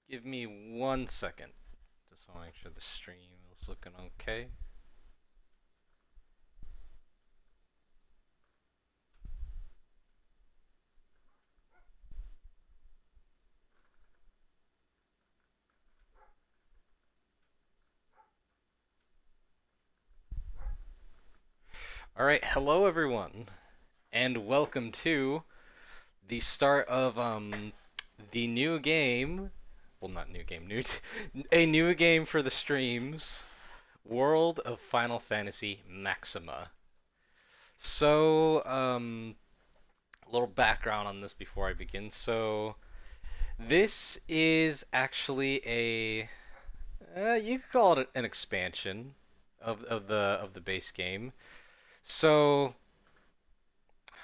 Give me 1 second. Just want to make sure the stream is looking okay. Alright, hello everyone, and welcome to the start of the new game. Well, not new game, a new game for the streams. World of Final Fantasy Maxima. So, a little background on this before I begin. So, this is actually a you could call it an expansion of the base game. So,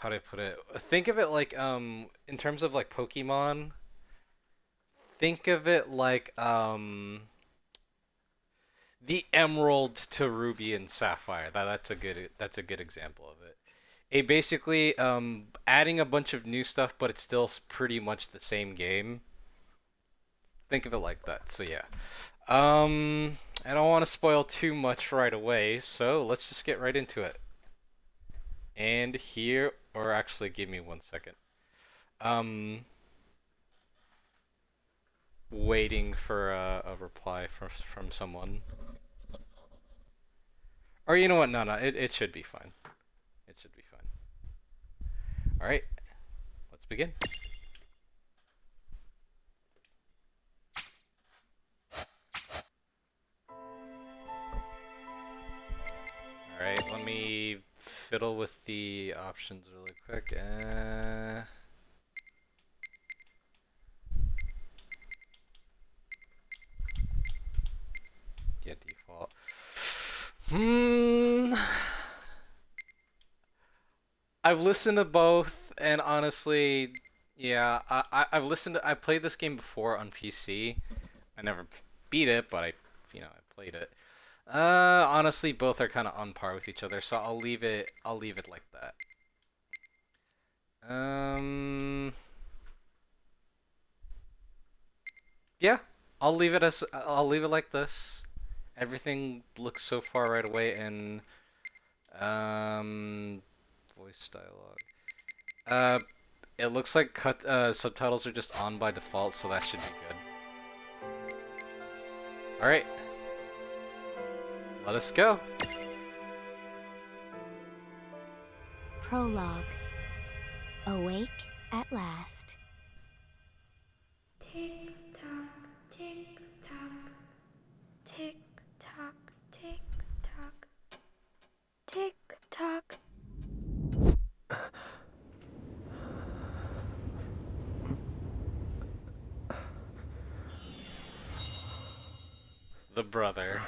how do I put it? Think of it like in terms of like Pokemon. Think of it like the Emerald to Ruby and Sapphire. That's a good example of it. A basically adding a bunch of new stuff, but it's still pretty much the same game. Think of it like that. So yeah. I don't want to spoil too much right away, so let's just get right into it. And here, or actually, give me 1 second. Um, Waiting for a reply from someone. Or you know what? No, it should be fine. It should be fine. All right, let's begin. All right, let me fiddle with the options really quick. Yeah, default. Hmm. I've listened to both, and honestly, yeah, I've listened to. I played this game before on PC. I never beat it, but I played it. Honestly, both are kind of on par with each other, so I'll leave it. I'll leave it like that. Um, yeah, I'll leave it like this. Everything looks so far right away, and um, voice dialogue. Uh, it looks like cut subtitles are just on by default, so that should be good. All right, let us go. Prologue. Awake at last. Tick tock, tick tock, tick tock, tick tock, tick tock. The brother.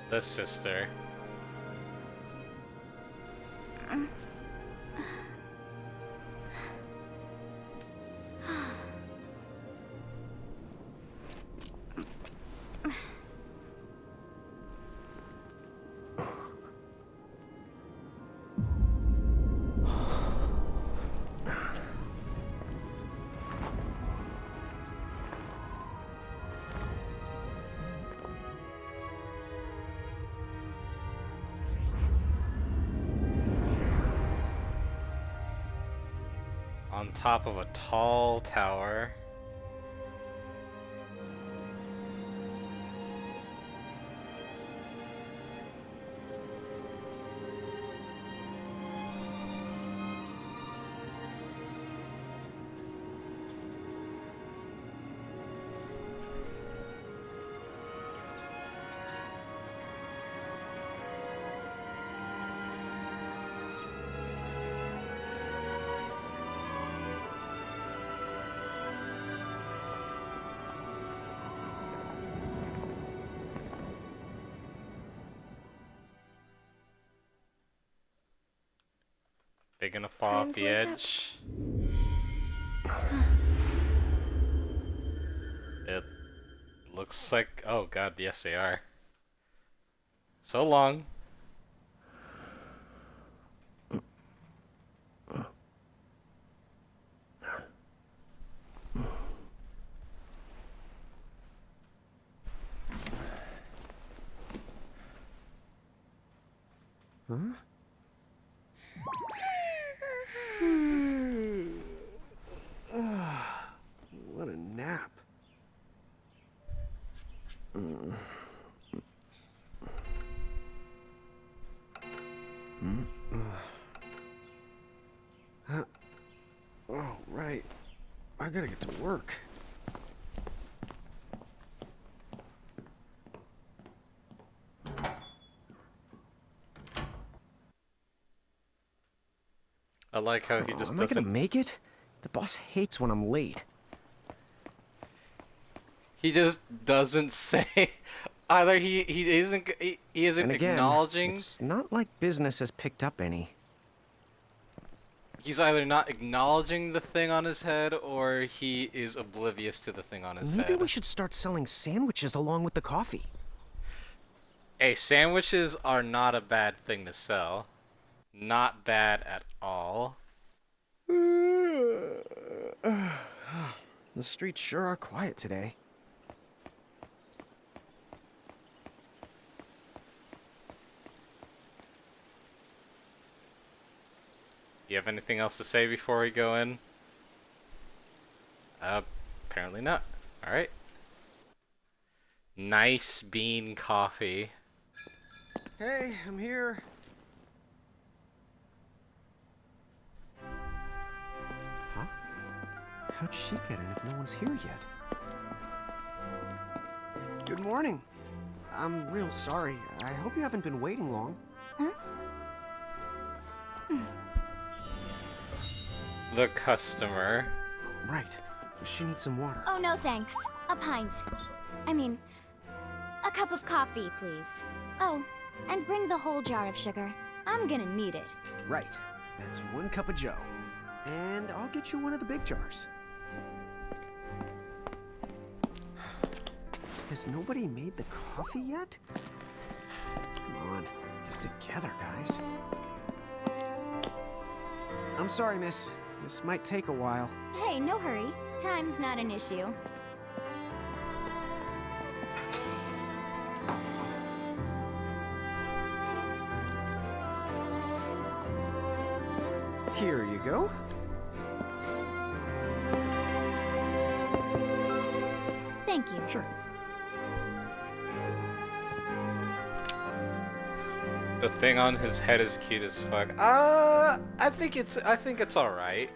The sister. On top of a tall tower. They're gonna fall Time off to the wake up. edge. It looks like... Oh god, yes they are. So long. Huh? What a nap. Oh, right. I gotta get to work. I like how he just Am I gonna doesn't... make it? The boss hates when I'm late. He just doesn't say... Either he isn't And again, acknowledging... it's not like business has picked up any. He's either not acknowledging the thing on his head, or he is oblivious to the thing on his Maybe head. we should start selling sandwiches along with the coffee. Hey, sandwiches are not a bad thing to sell. Not bad at all. The streets sure are quiet today. You have anything else to say before we go in? Apparently not. Alright. Nice bean coffee. Hey, I'm here. Huh? How'd she get in if no one's here yet? Good morning. I'm real sorry. I hope you haven't been waiting long. The customer. Right. She needs some water. Oh, no thanks. A pint. I mean, a cup of coffee, please. Oh, and bring the whole jar of sugar. I'm gonna need it. Right. That's 1 cup of joe. And I'll get you one of the big jars. Has nobody made the coffee yet? Come on, get it together, guys. I'm sorry, miss. This might take a while. Hey, no hurry. Time's not an issue. Here you go. Thank you. Sure. The thing on his head is cute as fuck. I think it's alright.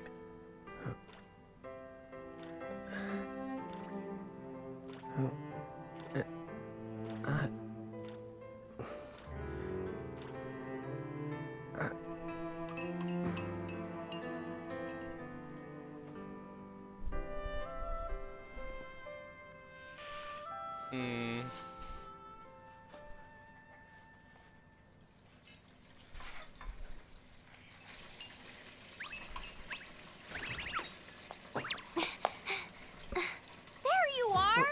There you are!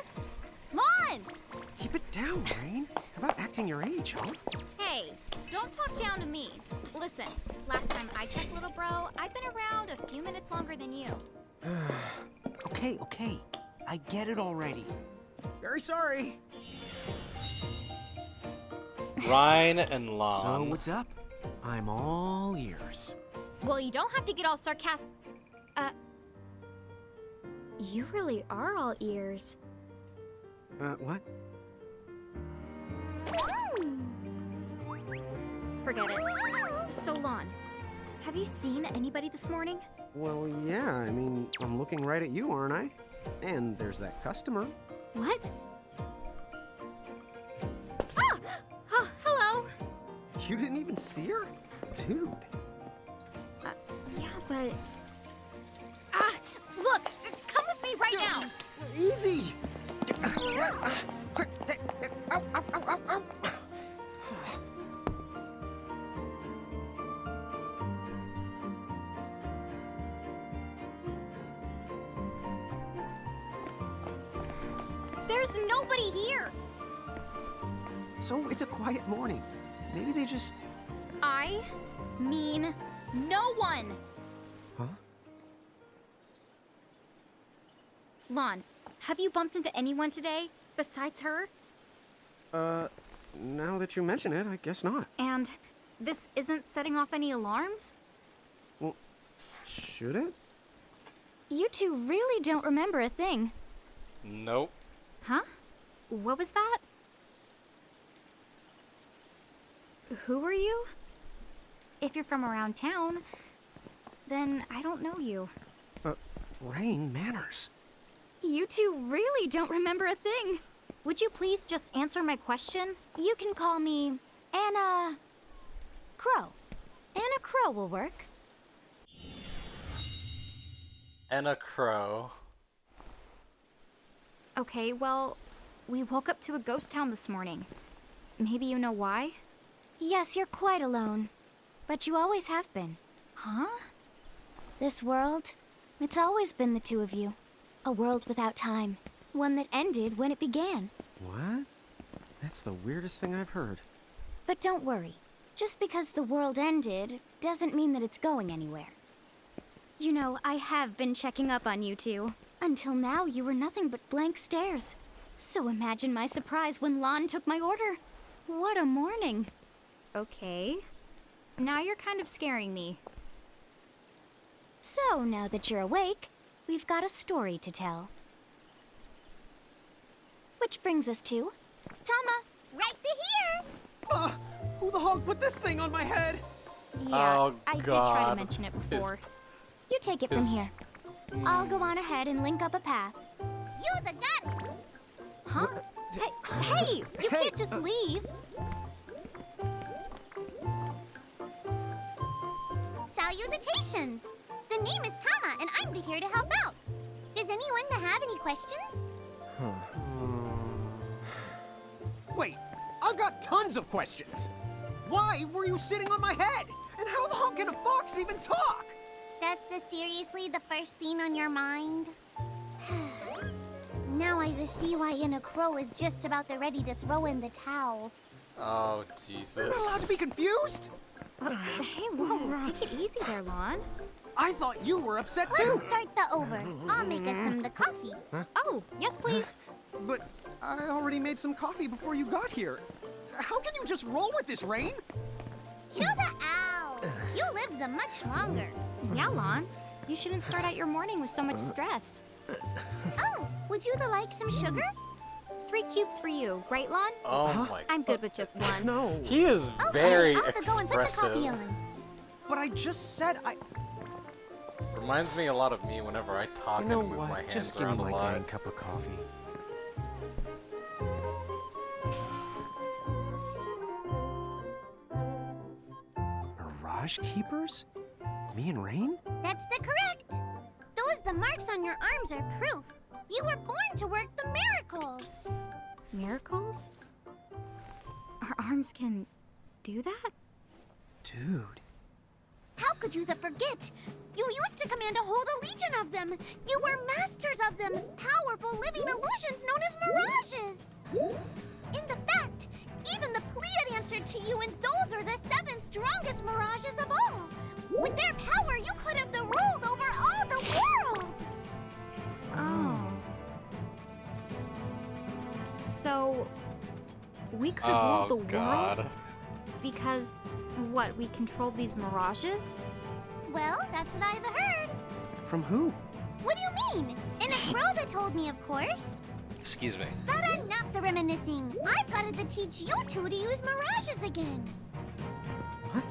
Come on! Keep it down, Rain. How about acting your age, huh? Hey, don't talk down to me. Listen, last time I checked, little bro, I've been around a few minutes longer than you. Okay. I get it already. Very sorry. Rhine and So, Lon. what's up? I'm all ears. Well, you don't have to get all sarcastic. You really are all ears. What? Forget it. So, Lon, have you seen anybody this morning? Well, yeah, I mean, I'm looking right at you, aren't I? And there's that customer. What? Ah! Oh, hello. You didn't even see her? Dude. Yeah, but... Ah! Look! Come with me right now! Easy! Ow, ow, ow, ow, ow. There's nobody here. So it's a quiet morning. Maybe they just... I mean no one. Huh? Lon, have you bumped into anyone today besides her? Now that you mention it, I guess not. And this isn't setting off any alarms? Well, should it? You two really don't remember a thing. Nope. Huh? What was that? Who are you? If you're from around town, then I don't know you. Rain manners. You two really don't remember a thing. Would you please just answer my question? You can call me Anna Crow. Anna Crow will work. And a crow. Okay, well, we woke up to a ghost town this morning. Maybe you know why? Yes, you're quite alone. But you always have been. Huh? This world, it's always been the two of you. A world without time. One that ended when it began. What? That's the weirdest thing I've heard. But don't worry. Just because the world ended doesn't mean that it's going anywhere. You know, I have been checking up on you two. Until now, you were nothing but blank stares. So imagine my surprise when Lon took my order. What a morning. Okay. Now you're kind of scaring me. So, now that you're awake, we've got a story to tell. Which brings us to... Tama, right here! Who the hog put this thing on my head? Yeah, Oh, I did try to God. mention it before. You take it from Is- here. I'll go on ahead and link up a path. You the got it! Huh? Hey, you Hey, can't just leave. Salutations! The name is Tama, and I'm here to help out. Does anyone have any questions? Wait, I've got tons of questions. Why were you sitting on my head? And how the hell can a fox even talk? That's seriously the first thing on your mind? Now I see why Anna Crow is just about ready to throw in the towel. Oh, Jesus. I'm not allowed to be confused? Hey, whoa, take it easy there, Lon. I thought you were upset Let's too. start the over. I'll make us some the coffee. Oh, yes, please. But I already made some coffee before you got here. How can you just roll with this, Rain? Chill the out. You lived much longer. Yeah, Lon. You shouldn't start out your morning with so much stress. Oh, would you like some sugar? 3 cubes for you, right, Lon? Oh my. I'm good with just one. No. He is Okay, very I'll have to go and put the coffee expressive. on. But I just said I... Reminds me a lot of me whenever I talk You know and move my what? hands Just give me around a my lot. dang cup of coffee. Mirage Keepers? Me and Rain? That's the correct. The marks on your arms are proof. You were born to work the miracles. Miracles? Our arms can do that? Dude. How could you forget? You used to command a whole legion of them. You were masters of them, powerful living illusions known as mirages. In the fact, even the Pleiad answered to you, and those are the 7 strongest mirages of all. With their power, you could have ruled over all the world. Oh. So, we could have Oh ruled the God. world? Because, what, we controlled these mirages? Well, that's what I've heard. From who? What do you mean? In a crow that told me, of course. Excuse me. But enough the reminiscing. I've got to teach you two to use mirages again. What?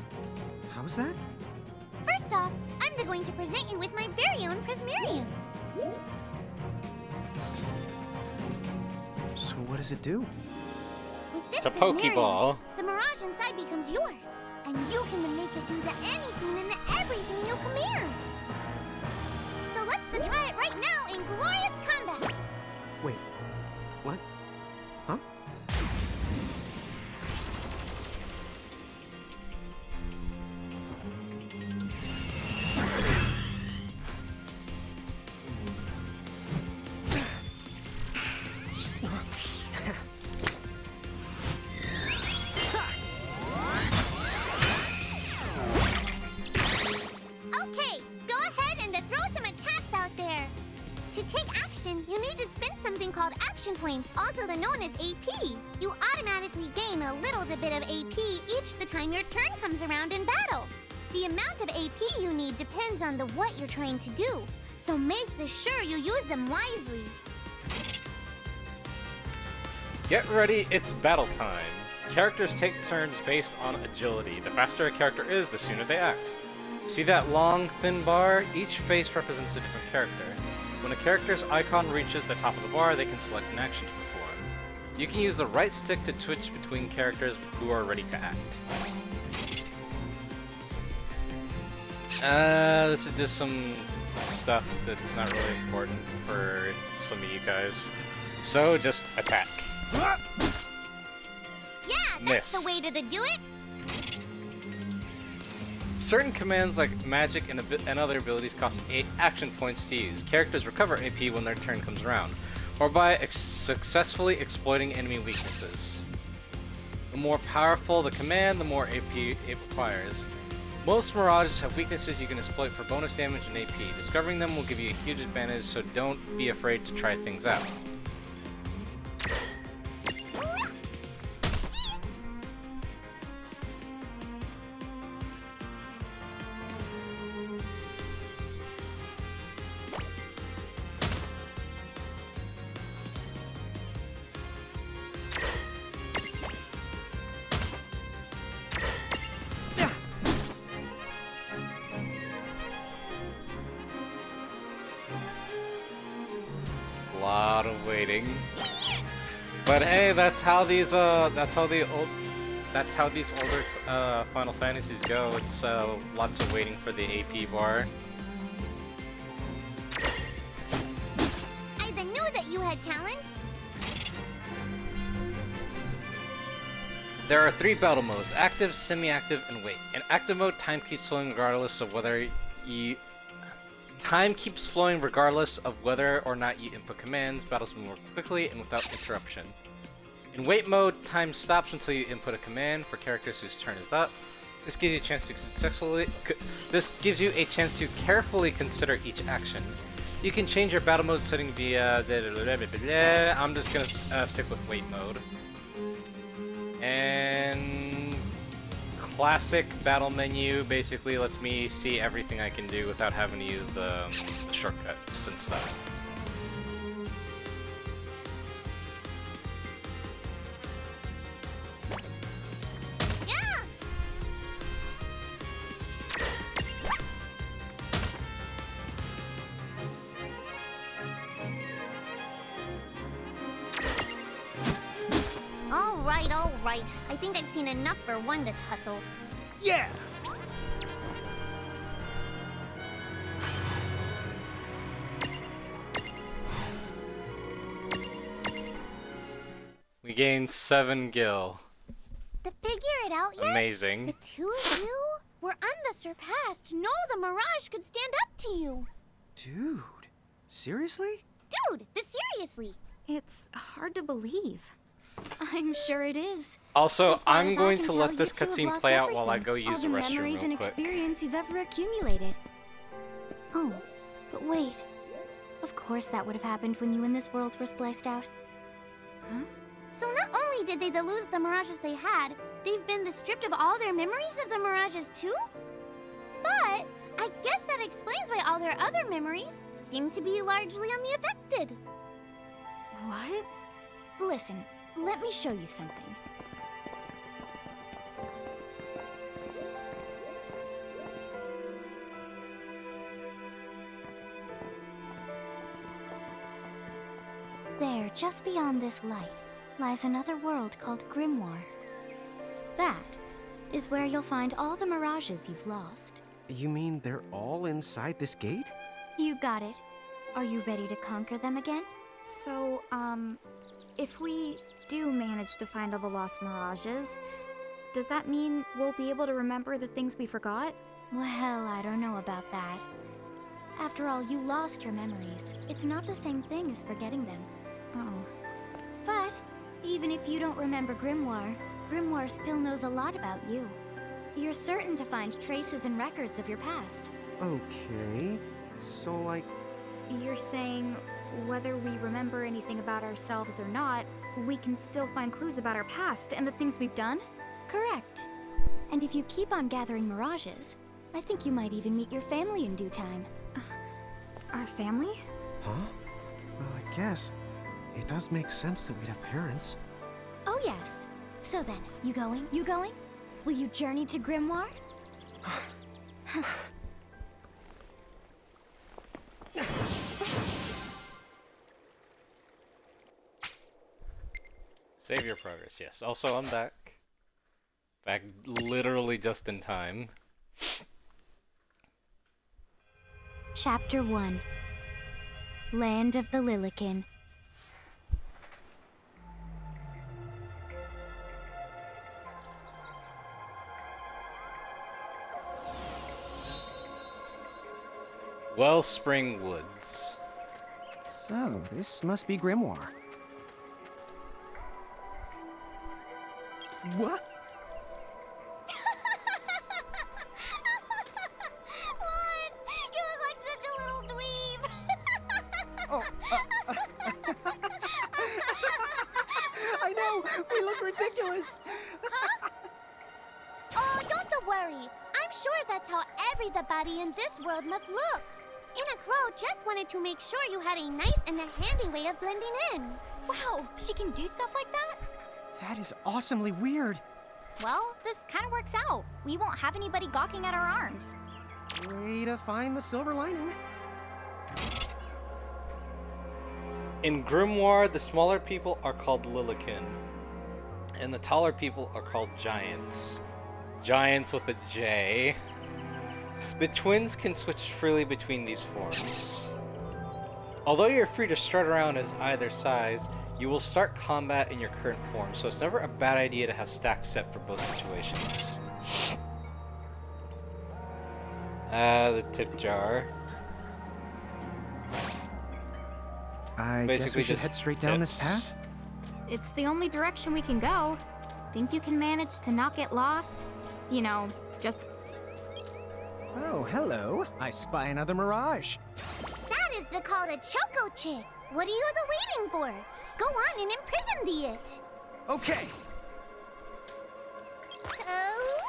How's that? First off, I'm going to present you with my very own Prismarium. So what does it do? With this It's a Prismarium, Pokeball. the mirage inside becomes yours, and you can make it do anything and everything you command. So let's try it right now in glorious combat. Wait. What? Huh? time to throw some attacks out there. To take action, you need to spend something called action points, also known as AP. You automatically gain a little bit of AP each the time your turn comes around in battle. The amount of AP you need depends on what you're trying to do, so make sure you use them wisely. Get ready, it's battle time. Characters take turns based on agility. The faster a character is, the sooner they act. See that long, thin bar? Each face represents a different character. When a character's icon reaches the top of the bar, they can select an action to perform. You can use the right stick to switch between characters who are ready to act. This is just some stuff that's not really important for some of you guys. So, just attack. Yeah, that's Miss. the way to do it. Certain commands like magic and other abilities cost 8 action points to use. Characters recover AP when their turn comes around, or by successfully exploiting enemy weaknesses. The more powerful the command, the more AP it requires. Most mirages have weaknesses you can exploit for bonus damage and AP. Discovering them will give you a huge advantage, so don't be afraid to try things out. Lot of waiting, but hey, that's how these older Final Fantasies go. It's lots of waiting for the AP bar. I knew that you had talent. There are 3 battle modes: active, semi-active, and wait. In active mode, time keeps flowing regardless of whether or not you input commands. Battles move more quickly and without interruption. In wait mode, time stops until you input a command for characters whose turn is up. This gives you a chance to carefully consider each action. You can change your battle mode setting via I'm just gonna stick with wait mode. And classic battle menu basically lets me see everything I can do without having to use the shortcuts and stuff. Yeah. All right. I think I've seen enough for one to tussle. Yeah! We gained 7 gil. To figure it out yet? Amazing. The two of you were unsurpassed. No, the Mirage could stand up to you. Dude, seriously? Dude, seriously. It's hard to believe. I'm sure it is. Also, As far I'm as I going can to tell, let you this two have cutscene lost play out while I everything. go use All the restroom memories real and quick. experience you've ever accumulated. Oh, but wait. Of course that would have happened when you and this world were spliced out. Huh? So not only did they lose the Mirages they had, they've been stripped of all their memories of the Mirages too? But I guess that explains why all their other memories seem to be largely unaffected. What? Listen, let me show you something. There, just beyond this light, lies another world called Grimoire. That is where you'll find all the mirages you've lost. You mean they're all inside this gate? You got it. Are you ready to conquer them again? So, if we do manage to find all the lost mirages, does that mean we'll be able to remember the things we forgot? Well, I don't know about that. After all, you lost your memories. It's not the same thing as forgetting them. Oh. But even if you don't remember Grimoire, Grimoire still knows a lot about you. You're certain to find traces and records of your past. Okay. So, like, You're saying whether we remember anything about ourselves or not, we can still find clues about our past and the things we've done? Correct. And if you keep on gathering mirages, I think you might even meet your family in due time. Our family? huh? Well, I guess it does make sense that we'd have parents. Oh yes. So then, you going? You going? Will you journey to Grimoire? Save your progress, yes. Also, I'm back. Back literally just in time. Chapter 1. Land of the Lilikin. Wellspring Woods. So, this must be Grimoire. What? What? You look like such a little dweeb. Oh, I know! We look ridiculous! Oh, don't worry. I'm sure that's how everybody in this world must look. Anna Crow just wanted to make sure you had a nice and a handy way of blending in. Wow, she can do stuff like that? That is awesomely weird. Well, this kind of works out. We won't have anybody gawking at our arms. Way to find the silver lining. In Grimoire, the smaller people are called Lilikin, and the taller people are called Giants. Giants with a J. The twins can switch freely between these forms. Although you're free to start around as either size, you will start combat in your current form, so it's never a bad idea to have stacks set for both situations. The tip jar. I guess Basically we should just head straight down this tips. path? It's the only direction we can go. Think you can manage to not get lost? You know, just Oh, hello. I spy another mirage. That is the call to Choco Chick. What are you waiting for? Go on and imprison the it. Okay. Oh,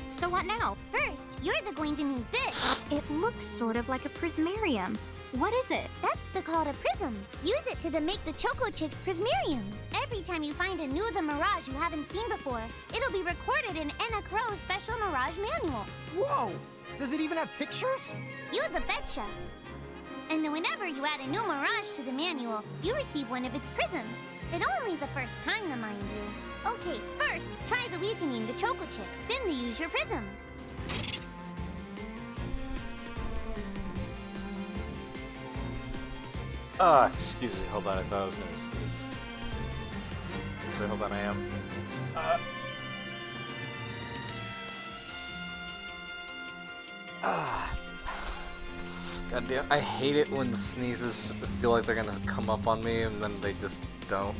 So what now? first, you're going to need this. it looks sort of like a prismarium. What is it? That's the call to Prism. Use it to make the Choco Chick's Prismarium. Every time you find a new the Mirage you haven't seen before, it'll be recorded in Anna Crow's special Mirage manual. Whoa! Does it even have pictures? You the betcha. And then whenever you add a new Mirage to the manual, you receive one of its prisms. But only the first time, mind you. Okay, first, try the weakening the Choco Chick, then the use your prism. Excuse me, hold on, I thought I was gonna sneeze. Actually, hold on, I am. God damn, I hate it when sneezes feel like they're gonna come up on me and then they just don't.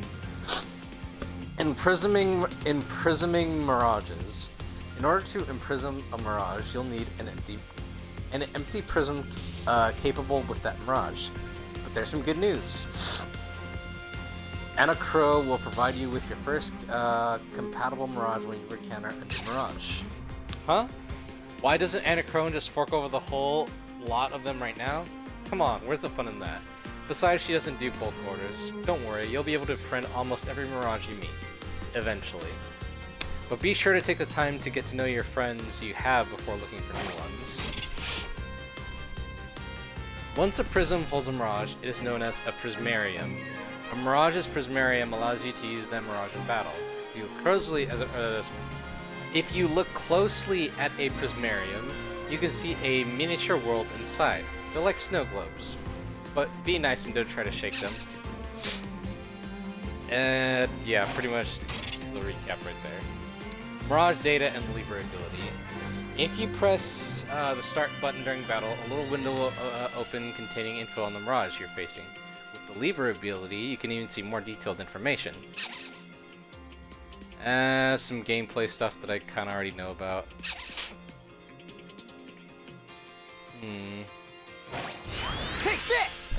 In prisming mirages, in order to imprison a mirage, you'll need an empty prism capable with that mirage. But there's some good news. Anna Crow will provide you with your first compatible mirage when you encounter a new mirage. Huh? Why doesn't Anna Crow just fork over the whole lot of them right now? Come on, where's the fun in that? Besides, she doesn't do bulk orders. Don't worry, you'll be able to print almost every mirage you meet. Eventually. But be sure to take the time to get to know your friends you have before looking for new ones. Once a prism holds a mirage, it is known as a prismarium. A mirage's prismarium allows you to use that mirage in battle. If you look closely at a prismarium, you can see a miniature world inside. They're like snow globes. but be nice and don't try to shake them. And yeah, pretty much the recap right there. Mirage data and Libra ability. If you press the start button during battle, a little window will open containing info on the Mirage you're facing. With the Libra ability, you can even see more detailed information. Some gameplay stuff that I kind of already know about. Take this!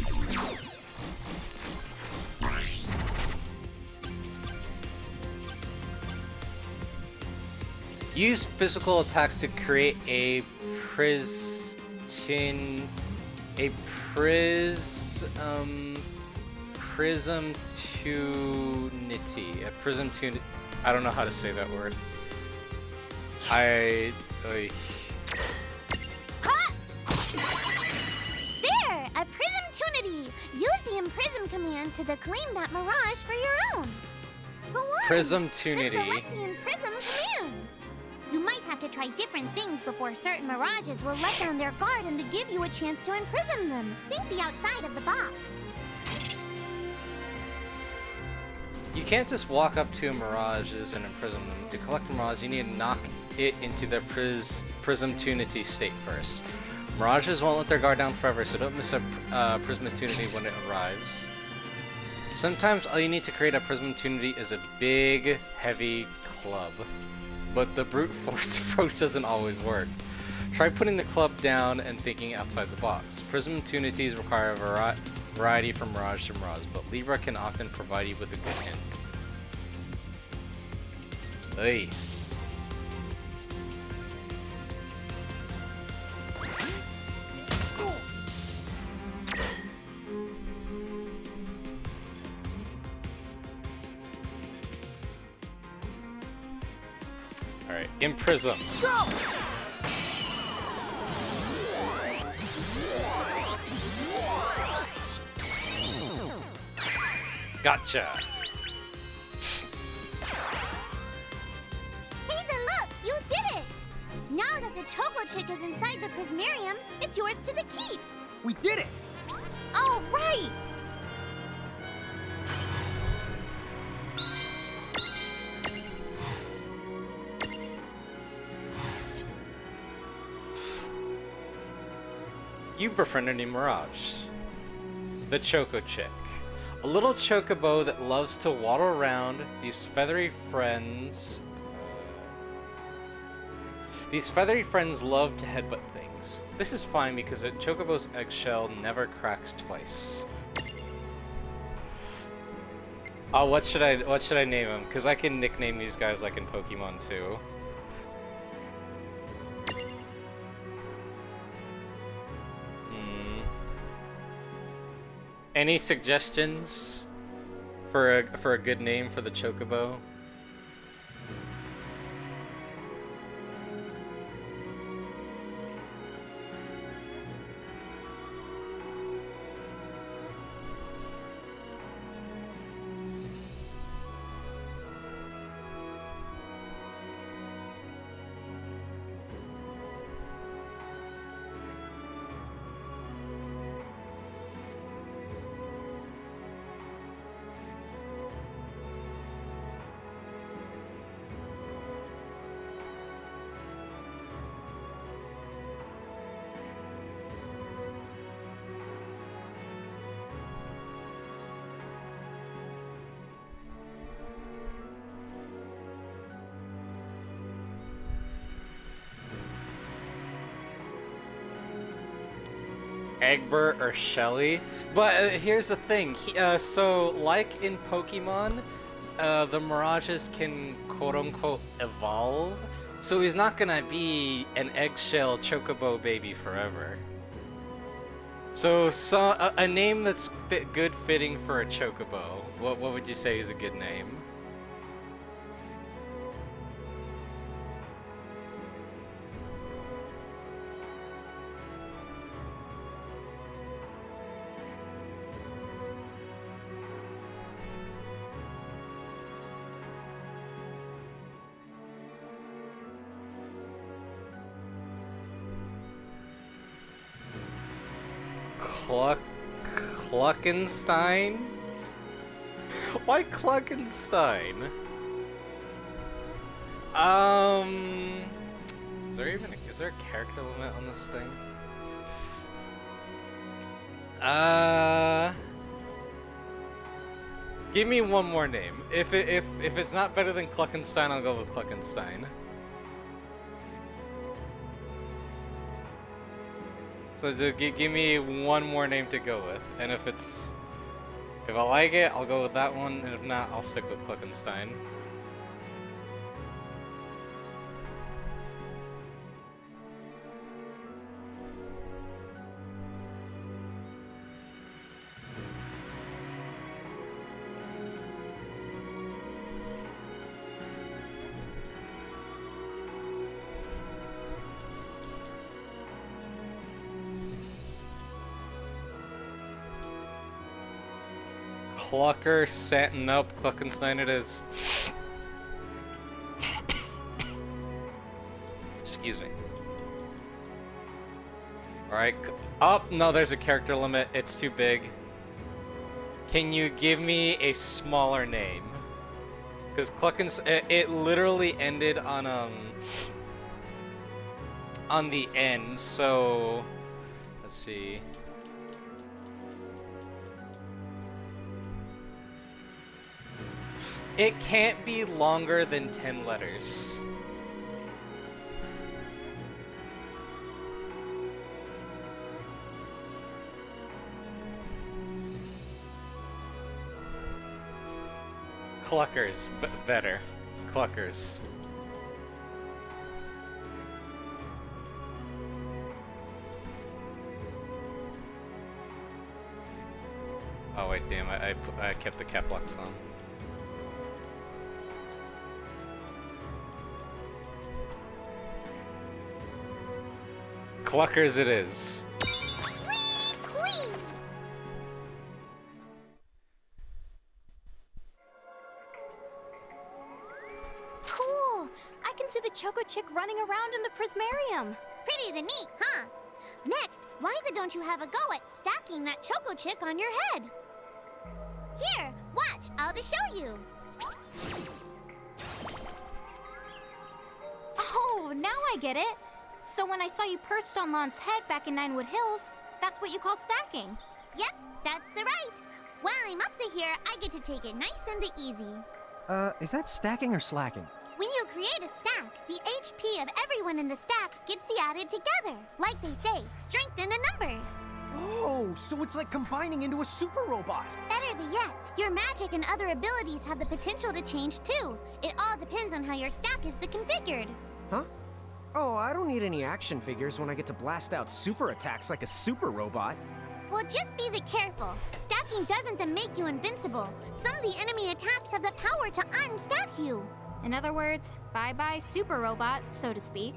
Use physical attacks to create a prism tunity. I don't know how to say that word. There! A prism tunity! Use the imprism command to claim that mirage for your own. Go on! Prism Just tunity. select the imprism command. You might have to try different things before certain mirages will let down their guard and to give you a chance to imprison them. Think the outside of the box. You can't just walk up to mirages and imprison them. To collect a mirage, you need to knock it into their prism tunity state first. Mirages won't let their guard down forever, so don't miss a prismatunity when it arrives. Sometimes all you need to create a prismatunity is a big, heavy club, but the brute force approach doesn't always work. Try putting the club down and thinking outside the box. Prismatunities require a variety from mirage to mirage, but Libra can often provide you with a good hint. Hey. Alright, Imprism. Go! Gotcha! Hey, then look! You did it! Now that the Choco Chick is inside the Prismarium, it's yours to the keep! We did it! All right! You befriend a new mirage. The Choco Chick. A little chocobo that loves to waddle around. These feathery friends love to headbutt things. This is fine because a chocobo's eggshell never cracks twice. Oh, what should I name him? Because I can nickname these guys like in Pokemon too. Any suggestions for a good name for the chocobo? Egbert or Shelly. But here's the thing. So, like in Pokemon, the Mirages can quote-unquote evolve. So he's not gonna be an eggshell chocobo baby forever. So, a name that's good fitting for a chocobo. What would you say is a good name? Cluckenstein? Why Cluckenstein? Is there a character limit on this thing? Give me one more name. If it's not better than Cluckenstein, I'll go with Cluckenstein. So give me one more name to go with, and if I like it, I'll go with that one, and if not, I'll stick with Cluckenstein. Clucker, Satin up, Cluckenstein it is. Excuse me. Alright, oh, no, there's a character limit, it's too big. Can you give me a smaller name? Because Cluckenstein, it literally ended on the end, so let's see. It can't be longer than 10 letters. Cluckers, better. Cluckers. Oh wait, damn! I kept the cap locks on. Cluckers it is. Queen! Cool! I can see the Choco Chick running around in the Prismarium. Pretty the neat, huh? Next, why don't you have a go at stacking that Choco Chick on your head? Here, watch, I'll just show you. Oh, now I get it. So when I saw you perched on Lon's head back in Ninewood Hills, that's what you call stacking. Yep, that's the right. While I'm up to here, I get to take it nice and easy. Is that stacking or slacking? When you create a stack, the HP of everyone in the stack gets the added together. Like they say, strengthen the numbers. Oh, so it's like combining into a super robot. Better yet, your magic and other abilities have the potential to change too. It all depends on how your stack is configured. Huh? Oh, I don't need any action figures when I get to blast out super attacks like a super robot. Well, just be careful. Stacking doesn't make you invincible. Some of the enemy attacks have the power to unstack you. In other words, bye-bye super robot, so to speak.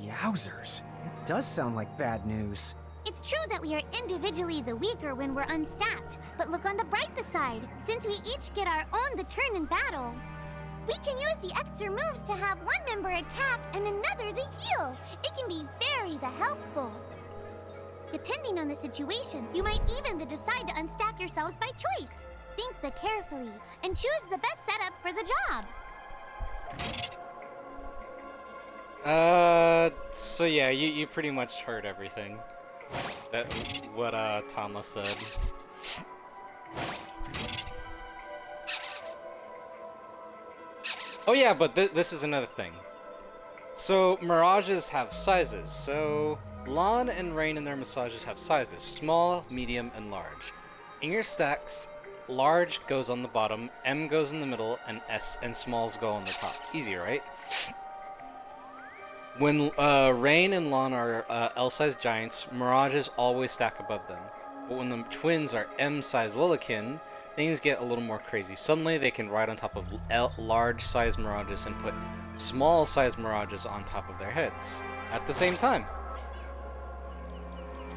Yowzers. It does sound like bad news. It's true that we are individually the weaker when we're unstacked, but look on the brighter side. Since we each get our own turn in battle, we can use the extra moves to have one member attack and another the heal. It can be very helpful. Depending on the situation, you might even decide to unstack yourselves by choice. Think carefully and choose the best setup for the job. So yeah, you pretty much heard everything. That what Tama said. Oh yeah, but this is another thing. So mirages have sizes. So Lon and Rain in their massages have sizes: small, medium, and large. In your stacks, large goes on the bottom, M goes in the middle, and S and smalls go on the top. Easy, right? When Rain and Lon are L-sized giants, mirages always stack above them. But when the twins are M-sized Lilikin, things get a little more crazy. Suddenly they can ride on top of large-sized mirages and put small-sized mirages on top of their heads at the same time.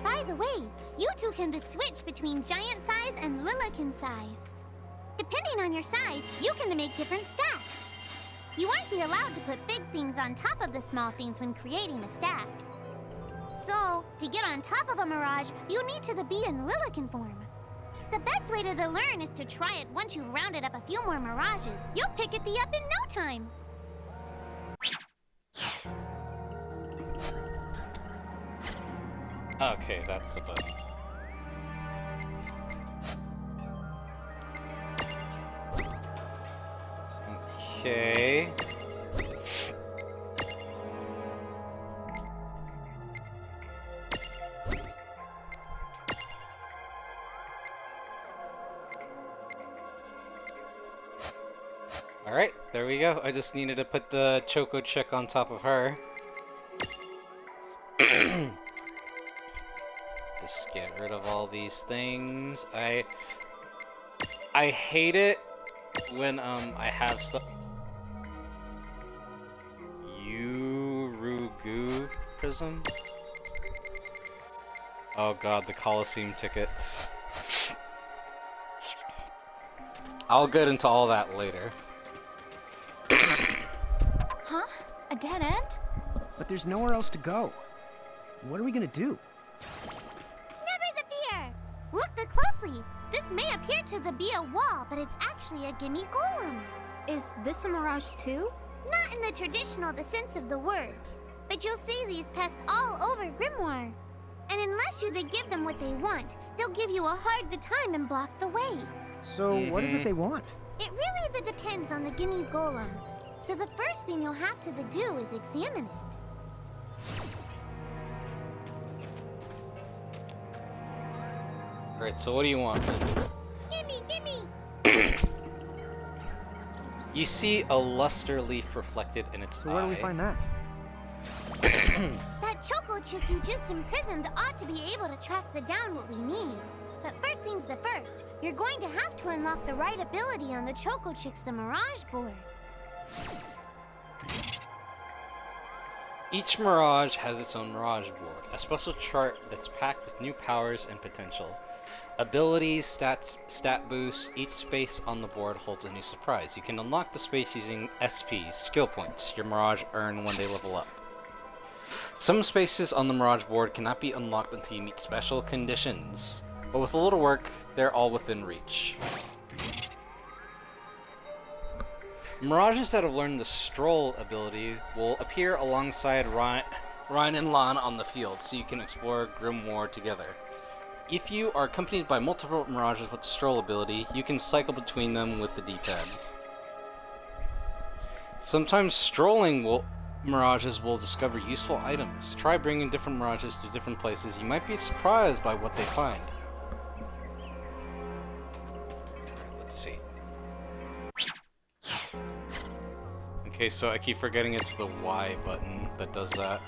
By the way, you two can switch between giant size and Lilikin size. Depending on your size, you can make different stacks. You won't be allowed to put big things on top of the small things when creating a stack. So, to get on top of a mirage, you need to be in Lilican form. The best way to learn is to try it once you've rounded up a few more mirages. You'll pick it up in no time. Okay, that's the button. Okay. Alright, there we go. I just needed to put the Choco Chick on top of her. Just get rid of all these things. I hate it when I have stuff. Yurugu Prism? Oh god, the Coliseum tickets. I'll get into all that later. Huh? A dead end? But there's nowhere else to go. What are we gonna do? Never the fear! Look closely. This may appear to be a wall, but it's actually a gimme golem. Is this a mirage too? Not in the traditional sense of the word, but you'll see these pests all over Grimoire. And unless you give them what they want, they'll give you a hard time and block the way. So, what is it they want? It really depends on the gimme golem. So the first thing you'll have to do is examine it. Alright, so what do you want then? Gimme! You see a luster leaf reflected in its eye. So where do we find that? That Choco Chick you just imprisoned ought to be able to track down what we need. But first things first, you're going to have to unlock the right ability on the Choco Chick's Mirage board. Each Mirage has its own Mirage board, a special chart that's packed with new powers and potential. Abilities, stats, stat boosts, each space on the board holds a new surprise. You can unlock the space using SPs, skill points, your Mirage earn when they level up. Some spaces on the Mirage board cannot be unlocked until you meet special conditions, but with a little work, they're all within reach. Mirages that have learned the Stroll ability will appear alongside Ryan and Lan on the field, so you can explore Grimoire together. If you are accompanied by multiple Mirages with the Stroll ability, you can cycle between them with the D-pad. Sometimes strolling Mirages will discover useful items. Try bringing different Mirages to different places. You might be surprised by what they find. Let's see. Okay, so I keep forgetting it's the Y button that does that.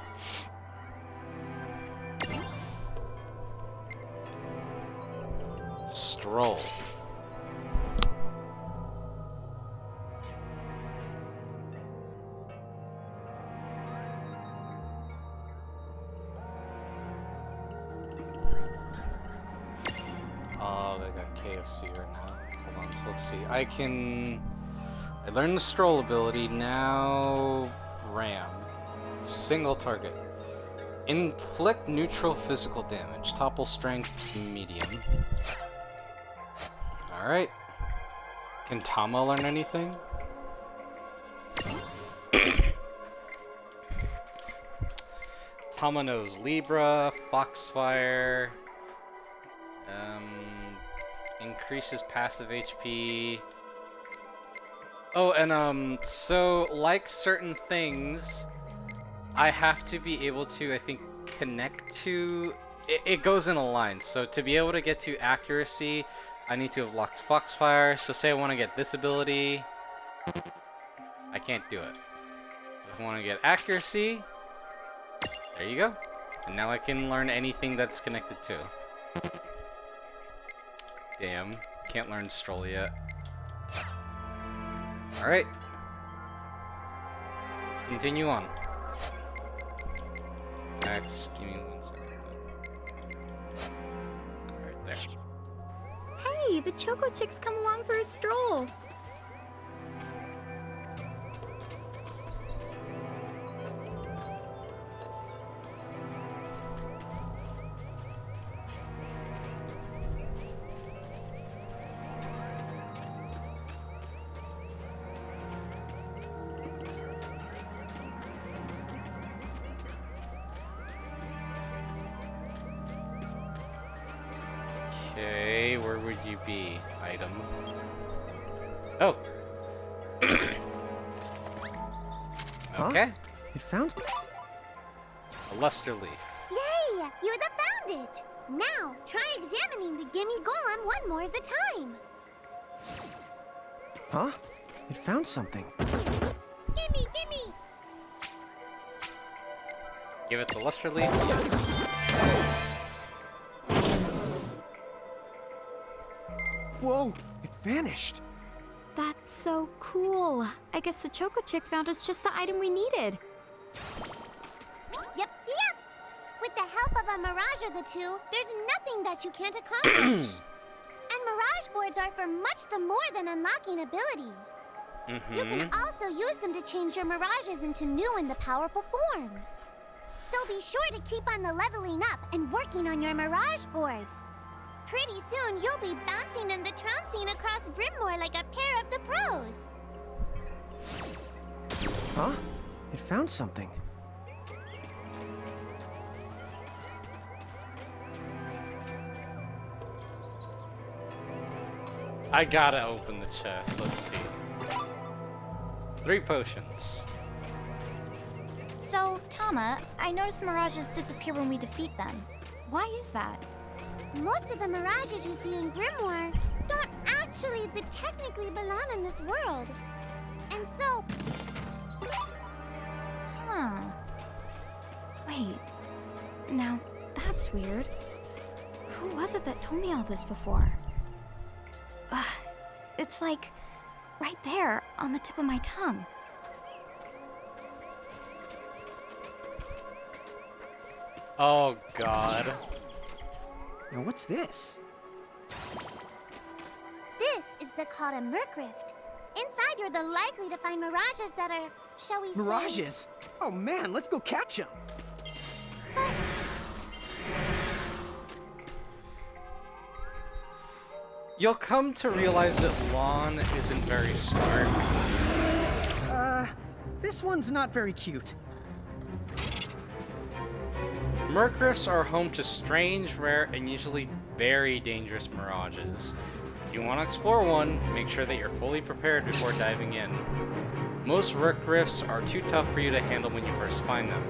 Stroll. Oh, they got KFC right now. Hold on, so let's see. I learned the Stroll ability, now Ram. Single target. Inflict neutral physical damage. Topple strength, medium. Alright. Can Tama learn anything? Tama knows Libra, Foxfire, increases passive HP. Oh, and so like certain things, I have to be able to, I think, connect to. It goes in a line. So to be able to get to accuracy, I need to have locked Foxfire. So say I want to get this ability, I can't do it. If I want to get accuracy, there you go. And now I can learn anything that's connected to. Damn, can't learn Stroll yet. Alright. Let's continue on. Just give me 1 second. Right there. Hey, the Choco Chick's come along for a stroll. would you be, item? Oh. Huh? Okay. It found. A luster leaf. Yay! You found it! Now, try examining the Gimme Golem one more at a time. Huh? It found something. Gimme, gimme! Give it the luster leaf? Yes. Whoa! It vanished. That's so cool. I guess the Choco Chick found us just the item we needed. Yep. With the help of a mirage or the two, there's nothing that you can't accomplish. And mirage boards are for much the more than unlocking abilities. You can also use them to change your mirages into new and the powerful forms. So be sure to keep on the leveling up and working on your mirage boards. Pretty soon, you'll be bouncing and the trouncing across Brimmore like a pair of the pros. Huh? It found something. I gotta open the chest. Let's see. 3 potions. So, Tama, I noticed mirages disappear when we defeat them. Why is that? Most of the mirages you see in Grimoire don't actually technically belong in this world. And so... Huh. Wait. Now, that's weird. Who was it that told me all this before? Ugh. It's like... right there, on the tip of my tongue. Oh god. Now what's this? This is the called a Merc Rift. Inside, you're the likely to find mirages that are, shall we say... Mirages? Oh man, let's go catch them. You'll come to realize that Lon isn't very smart. This one's not very cute. Mercrifts are home to strange, rare, and usually very dangerous mirages. If you want to explore one, make sure that you're fully prepared before diving in. Most Mercrifts are too tough for you to handle when you first find them.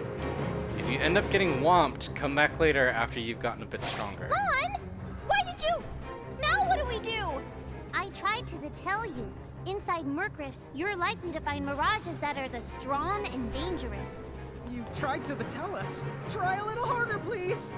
If you end up getting whomped, come back later after you've gotten a bit stronger. Lon! Why did you... Now what do we do? I tried to tell you. Inside Merc Rifts, you're likely to find mirages that are the strong and dangerous. You tried to tell us. Try a little harder, please.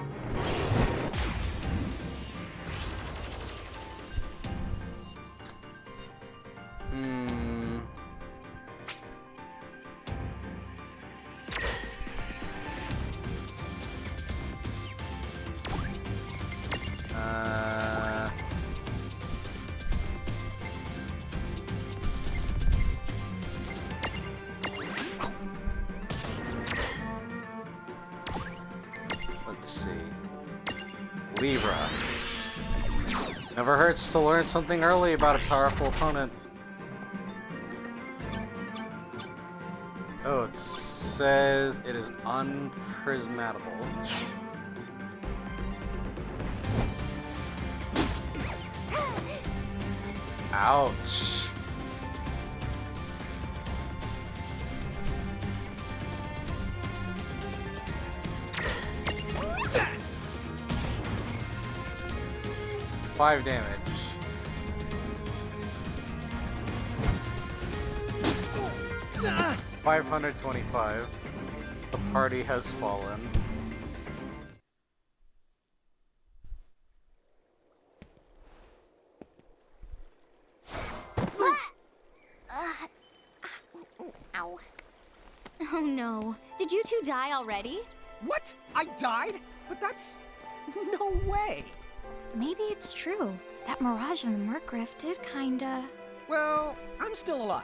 Let's see. Libra. Never hurts to learn something early about a powerful opponent. Oh, it says it is unprismatable. Ouch. Five damage. Ah! 525. The party has fallen. Ow. Oh no. Did you two die already? What? I died? But that's... no way. Maybe it's true. That mirage in the Merc Rift did kinda... Well, I'm still alive.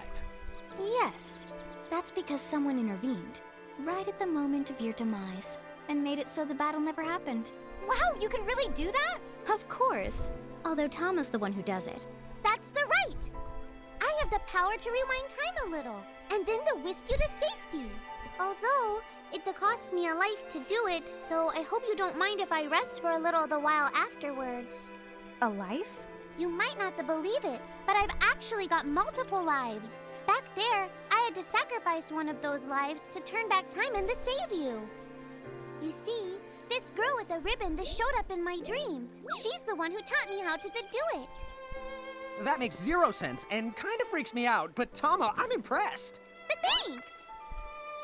Yes. That's because someone intervened. Right at the moment of your demise. And made it so the battle never happened. Wow, you can really do that? Of course. Although Tama's the one who does it. That's the right. I have the power to rewind time a little, and then to whisk you to safety. Although, it costs me a life to do it, so I hope you don't mind if I rest for a little the while afterwards. A life? You might not believe it, but I've actually got multiple lives. Back there, I had to sacrifice one of those lives to turn back time and to save you. You see, this girl with the ribbon that showed up in my dreams. She's the one who taught me how to do it. That makes zero sense and kind of freaks me out, but Tama, I'm impressed. Thanks!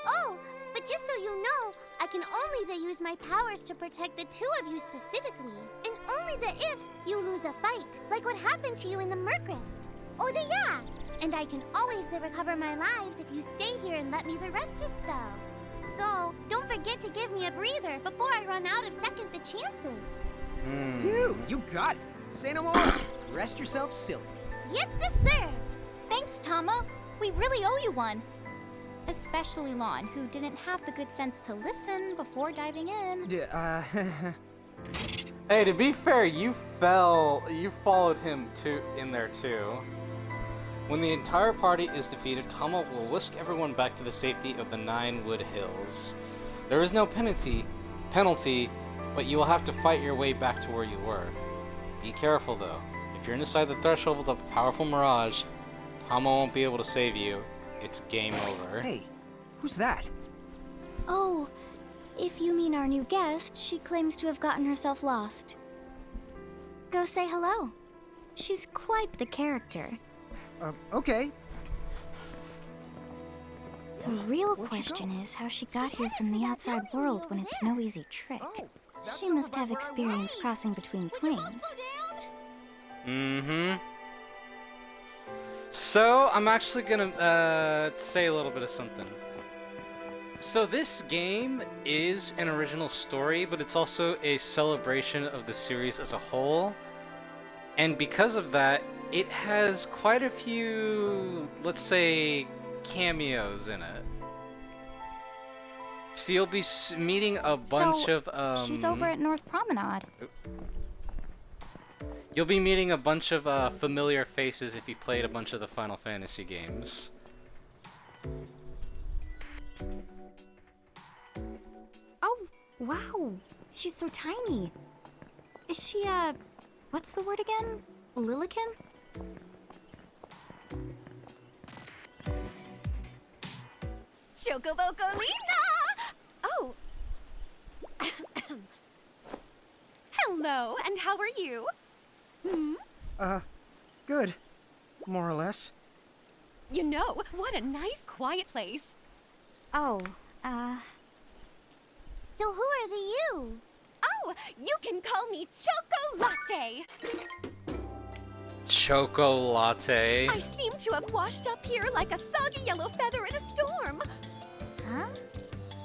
Oh, but just so you know, I can only use my powers to protect the two of you specifically. And only if you lose a fight, like what happened to you in the Mercrift. Oh, yeah! And I can always recover my lives if you stay here and let me rest a spell. So, don't forget to give me a breather before I run out of second the chances. Dude, you got it. Say no more. Rest yourself silly. Yes, sir! Thanks, Tama. We really owe you one. Especially Lon, who didn't have the good sense to listen before diving in. Hey, to be fair, you followed him in there too. When the entire party is defeated, Tama will whisk everyone back to the safety of the Nine Wood Hills. There is no penalty, but you will have to fight your way back to where you were. Be careful though. If you're inside the threshold of a powerful mirage, Tama won't be able to save you. It's game over. Hey, who's that? Oh, if you mean our new guest, she claims to have gotten herself lost. Go say hello. She's quite the character. Okay. The real Where'd she question go? is how she got here from the outside world when it's no easy trick. Oh, that's She over must by have where I experience was. crossing between Would you both planes. slow down? Mm-hmm. So, I'm actually gonna say a little bit of something. So this game is an original story, but it's also a celebration of the series as a whole. And because of that, it has quite a few, let's say, cameos in it. So you'll be meeting a bunch So, of, She's over at North Promenade. You'll be meeting a bunch of familiar faces if you played a bunch of the Final Fantasy games. Oh, wow. She's so tiny. Is she, what's the word again? Lilican? Chocobocolina! Oh. Hello, and how are you? Good. More or less. You know, what a nice, quiet place. Oh, So who are the you? Oh, you can call me Chocolate. Choco Latte. I seem to have washed up here like a soggy yellow feather in a storm. huh?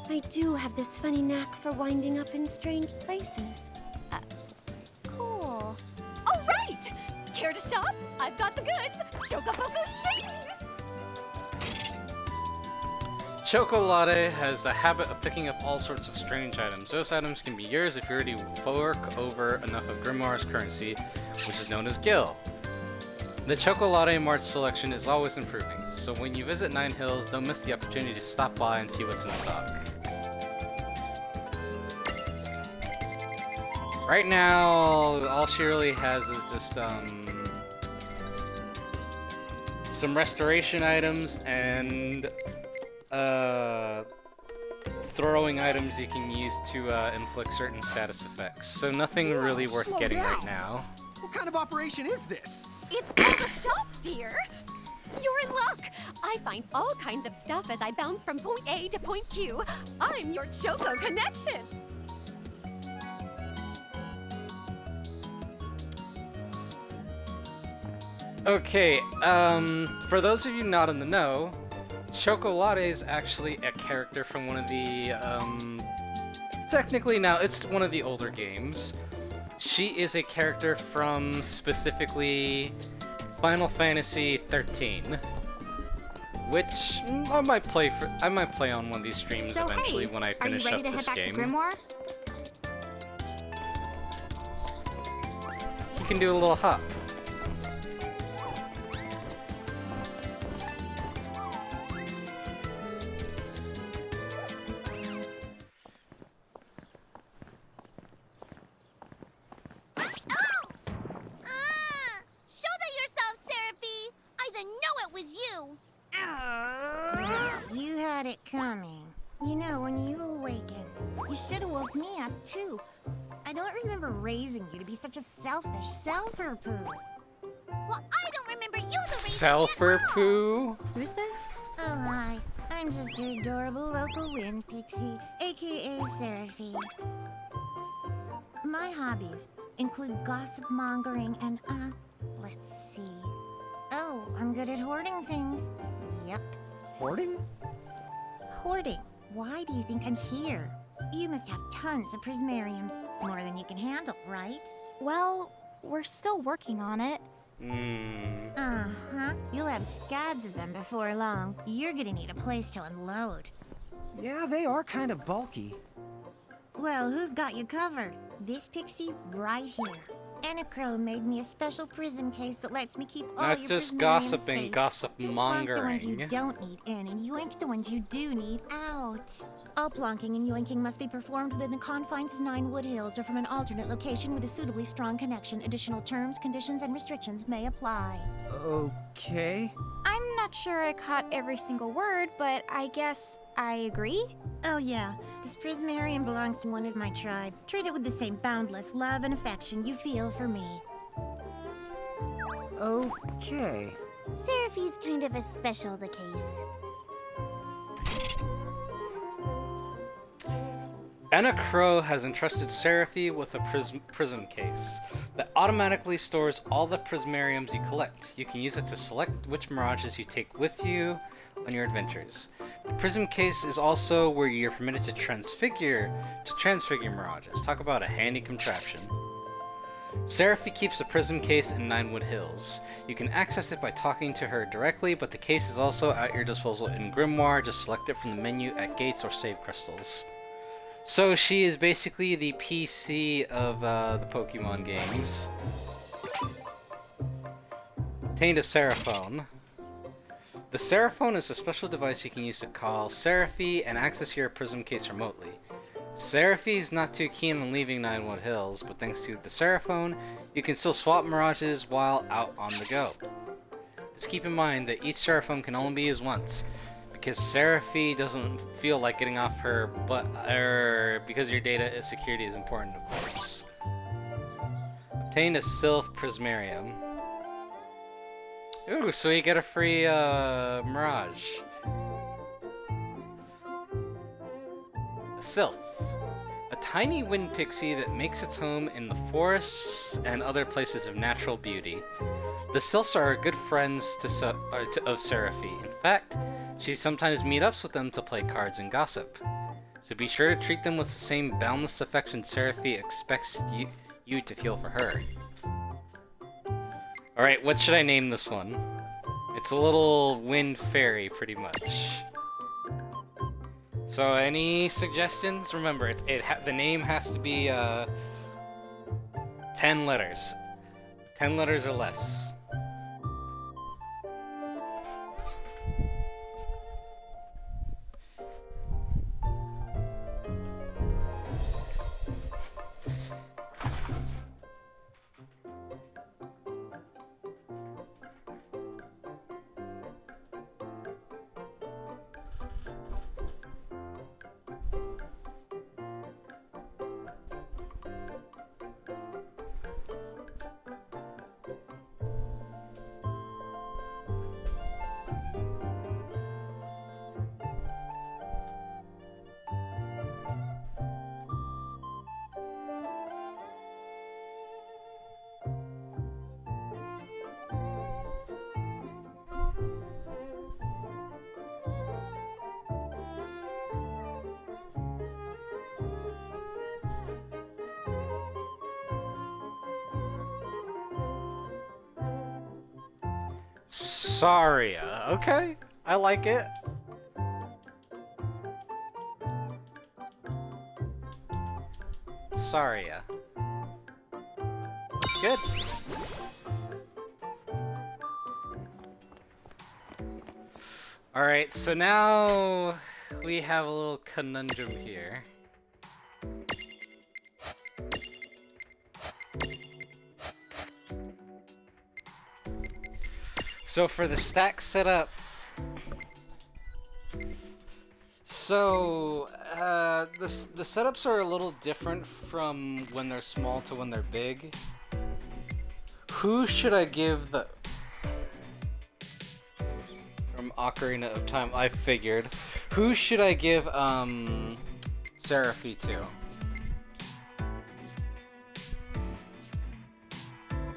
I do have this funny knack for winding up in strange places. Cool. All right! Care to shop? I've got the goods. Chocoboco Ching! Choco Latte has a habit of picking up all sorts of strange items. Those items can be yours if you already fork over enough of Grimoire's currency, which is known as Gil. The Choco Latte Mart selection is always improving, so when you visit Nine Hills, don't miss the opportunity to stop by and see what's in stock. Right now, all she really has is just, some restoration items and, throwing items you can use to, inflict certain status effects. So nothing Whoa, really worth slow getting right down. now. What kind of operation is this? It's called a shop, dear. You're in luck. I find all kinds of stuff as I bounce from point A to point Q. I'm your Choco connection. Okay, for those of you not in the know, Choco Latte is actually a character from one of the, technically now it's one of the older games. She is a character from specifically Final Fantasy 13, which I might play on one of these streams So, eventually hey, when I are you finish ready up to head this back game. to Grimoire? You can do a little hop. You should have woke me up, too. I don't remember raising you to be such a selfish selfer poo. Well, I don't remember you the reason Selfer poo? Who's this? Oh, hi. I'm just your adorable local wind pixie, aka Seraphie. My hobbies include gossip mongering and, let's see. Oh, I'm good at hoarding things. Yep. Hoarding? Hoarding. Why do you think I'm here? You must have tons of prismariums. More than you can handle, right? Well, we're still working on it. Uh-huh. You'll have scads of them before long. You're gonna need a place to unload. Yeah, they are kind of bulky. Well, who's got you covered? This pixie right here. Anacro made me a special prism case that lets me keep all Not your just prismariums gossiping, safe. gossip Just plonk the ones mongering. you don't need in and yoink the ones you do need out. All plonking and yoinking must be performed within the confines of 9 Wood Hills or from an alternate location with a suitably strong connection. Additional terms, conditions, and restrictions may apply. Okay. I'm not sure I caught every single word, but I guess I agree. Oh yeah, this prismarium belongs to one of my tribe. Treat it with the same boundless love and affection you feel for me. Okay. Seraphie's kind of a special the case. Anna Crow has entrusted Seraphie with a prism case that automatically stores all the prismariums you collect. You can use it to select which mirages you take with you on your adventures. The prism case is also where you're permitted to transfigure mirages. Talk about a handy contraption. Seraphie keeps the prism case in Ninewood Hills. You can access it by talking to her directly, but the case is also at your disposal in Grimoire. Just select it from the menu at gates or save crystals. So she is basically the PC of the Pokemon games. Obtained a Seraphone. The Seraphone is a special device you can use to call Seraphie and access your prism case remotely. Seraphie is not too keen on leaving Ninewood Hills, but thanks to the Seraphone, you can still swap mirages while out on the go. Just keep in mind that each Seraphone can only be used once, because Seraphie doesn't feel like getting off her butt, because your data security is important, of course. Obtained a Sylph Prismarium. Ooh, so you get a free Mirage. A Sylph. A tiny wind pixie that makes its home in the forests and other places of natural beauty. The Sylphs are good friends of Seraphie. In fact, she sometimes meet-ups with them to play cards and gossip. So be sure to treat them with the same boundless affection Seraphie expects you to feel for her. Alright, what should I name this one? It's a little wind fairy, pretty much. So, any suggestions? Remember, the name has to be 10 letters. 10 letters or less. Saria. Okay, I like it. Saria. Looks good. Alright, so now we have a little conundrum here. So for the stack setup, so the setups are a little different from when they're small to when they're big. Who should I give the... From Ocarina of Time, I figured. Who should I give, Seraphy to?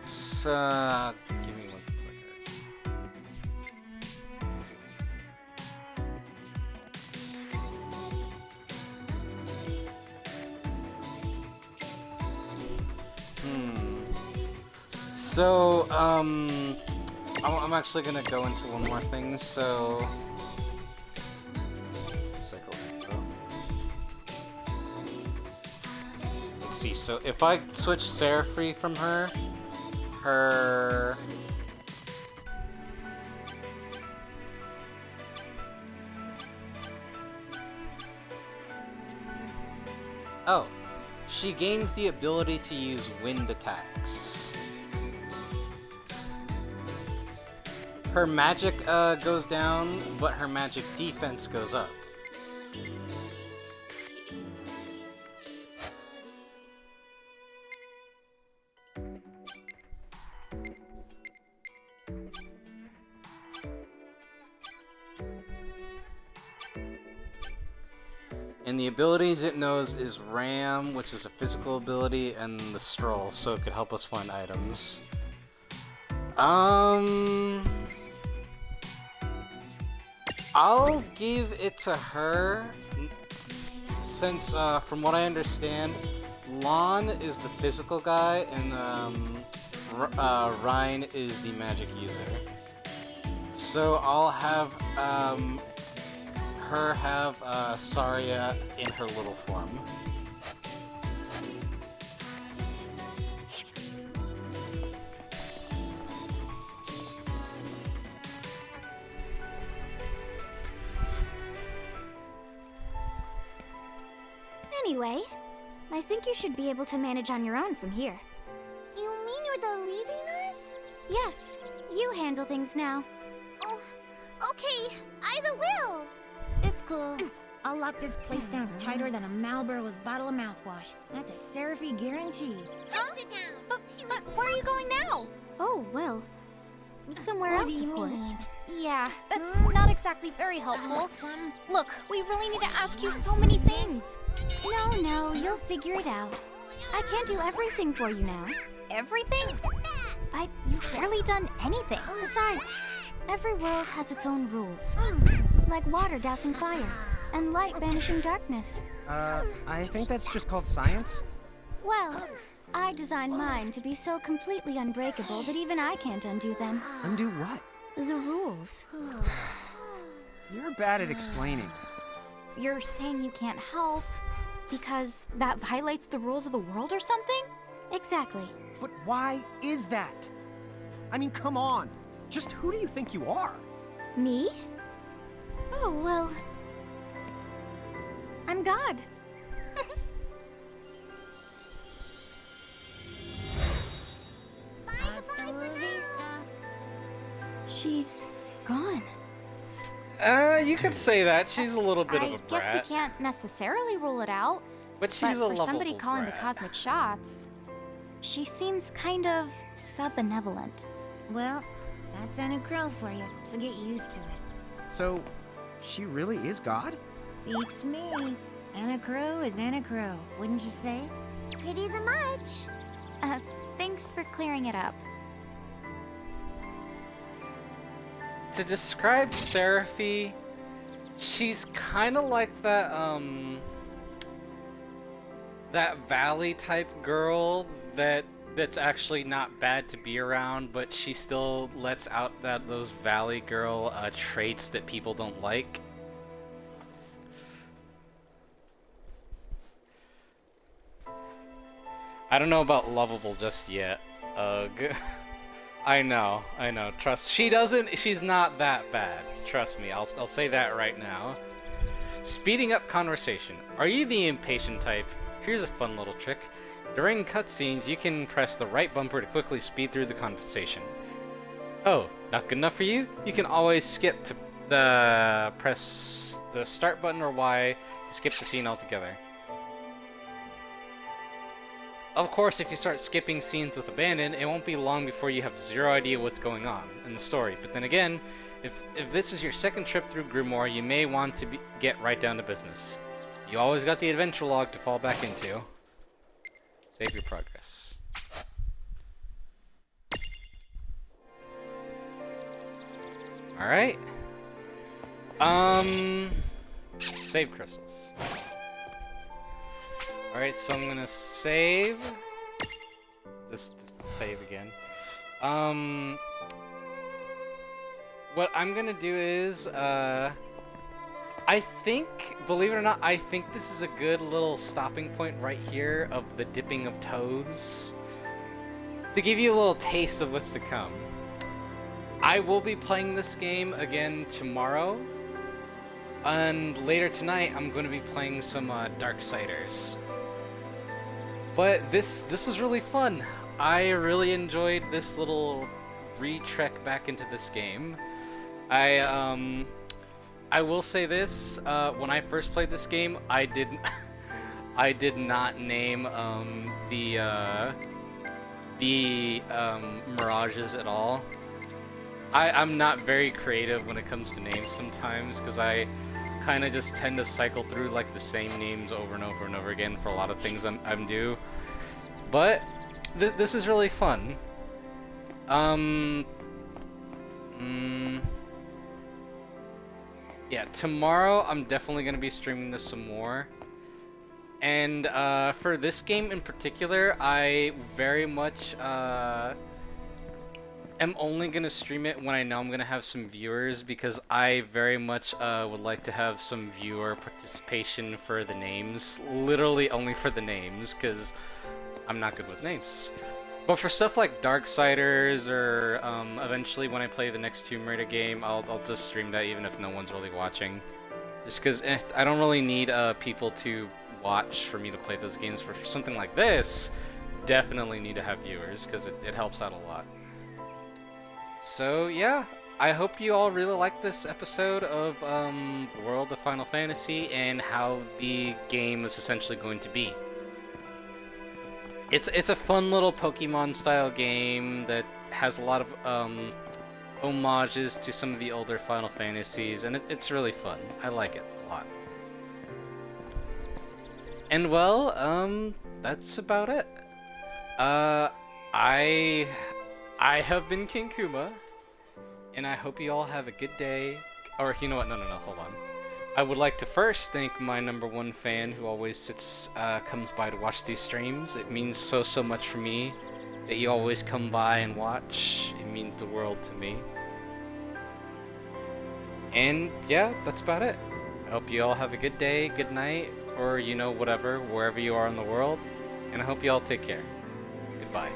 So, give me 1 second. So, I'm actually gonna go into one more thing, so... Let's see, so if I switch Seraphy from her... Oh, she gains the ability to use wind attacks. Her magic goes down, but her magic defense goes up. And the abilities it knows is Ram, which is a physical ability, and the Stroll, so it could help us find items. I'll give it to her, since, from what I understand, Lon is the physical guy, and, Ryan is the magic user. So I'll have, her have Saria in her little form. Anyway, I think you should be able to manage on your own from here. You mean you're the leaving us? Yes, you handle things now. Oh, okay, either will. It's cool. I'll lock this place down tighter than a Marlboro's bottle of mouthwash. That's a Seraphy guarantee. Huh? Sit down. But where are you going now? Oh, well, somewhere What else, do you of course. mean? Yeah, that's not exactly very helpful. Look, we really need to ask you so many things. No, you'll figure it out. I can't do everything for you now. Everything? But you've barely done anything. Besides, every world has its own rules. Like water dousing fire, and light banishing darkness. I think that's just called science. Well, I designed mine to be so completely unbreakable that even I can't undo them. Undo what? The rules. You're bad at explaining. You're saying you can't help because that violates the rules of the world or something? Exactly. But why is that? I mean, come on. Just who do you think you are? Me? Oh, well... I'm God. Hasta la vista. She's gone. You could say that. She's a little bit of a I brat. guess we can't necessarily rule it out. But she's But a for lovable somebody calling brat. the cosmic shots, she seems kind of sub-benevolent. Well, that's Anna Crow for you, so get used to it. So, she really is God? Beats me. Anna Crow is Anna Crow, wouldn't you say? Pretty the much. Thanks for clearing it up. To describe Seraphy, she's kind of like that, that valley type girl that's actually not bad to be around, but she still lets out those valley girl traits that people don't like. I don't know about lovable just yet. Ugh. I know. Trust. She's not that bad. Trust me. I'll say that right now. Speeding up conversation. Are you the impatient type? Here's a fun little trick. During cutscenes, you can press the right bumper to quickly speed through the conversation. Oh, not good enough for you? You can always skip to press the start button or Y to skip the scene altogether. Of course, if you start skipping scenes with abandon, it won't be long before you have zero idea what's going on in the story. But then again, if this is your second trip through Grimoire, you may want to get right down to business. You always got the adventure log to fall back into. Save your progress. Alright. Save crystals. Alright, so I'm gonna save. Just save again. What I'm gonna do is, I think, believe it or not, I think this is a good little stopping point right here of the dipping of toads. To give you a little taste of what's to come. I will be playing this game again tomorrow. And later tonight, I'm going to be playing some Darksiders. But this was really fun. I really enjoyed this little re-trek back into this game. I will say this, when I first played this game, I did not name the mirages at all. I'm not very creative when it comes to names sometimes, because I kind of just tend to cycle through like the same names over and over and over again for a lot of things I'm due. But this is really fun. Yeah, tomorrow I'm definitely going to be streaming this some more. And for this game in particular, I very much am only going to stream it when I know I'm going to have some viewers, because I very much would like to have some viewer participation for the names. Literally only for the names, because I'm not good with names. But for stuff like Darksiders, or eventually when I play the next Tomb Raider game, I'll just stream that even if no one's really watching. Just because I don't really need people to watch for me to play those games. For something like this, definitely need to have viewers, because it helps out a lot. So yeah, I hope you all really like this episode of World of Final Fantasy and how the game is essentially going to be. It's a fun little Pokemon style game that has a lot of homages to some of the older Final Fantasies, and it's really fun. I like it a lot. And well, that's about it. I have been King Kuma, and I hope you all have a good day. Or, you know what, no, hold on. I would like to first thank my #1 fan who always comes by to watch these streams. It means so much for me that you always come by and watch. It means the world to me. And yeah, that's about it. I hope you all have a good day, good night, or whatever, wherever you are in the world. And I hope you all take care. Goodbye.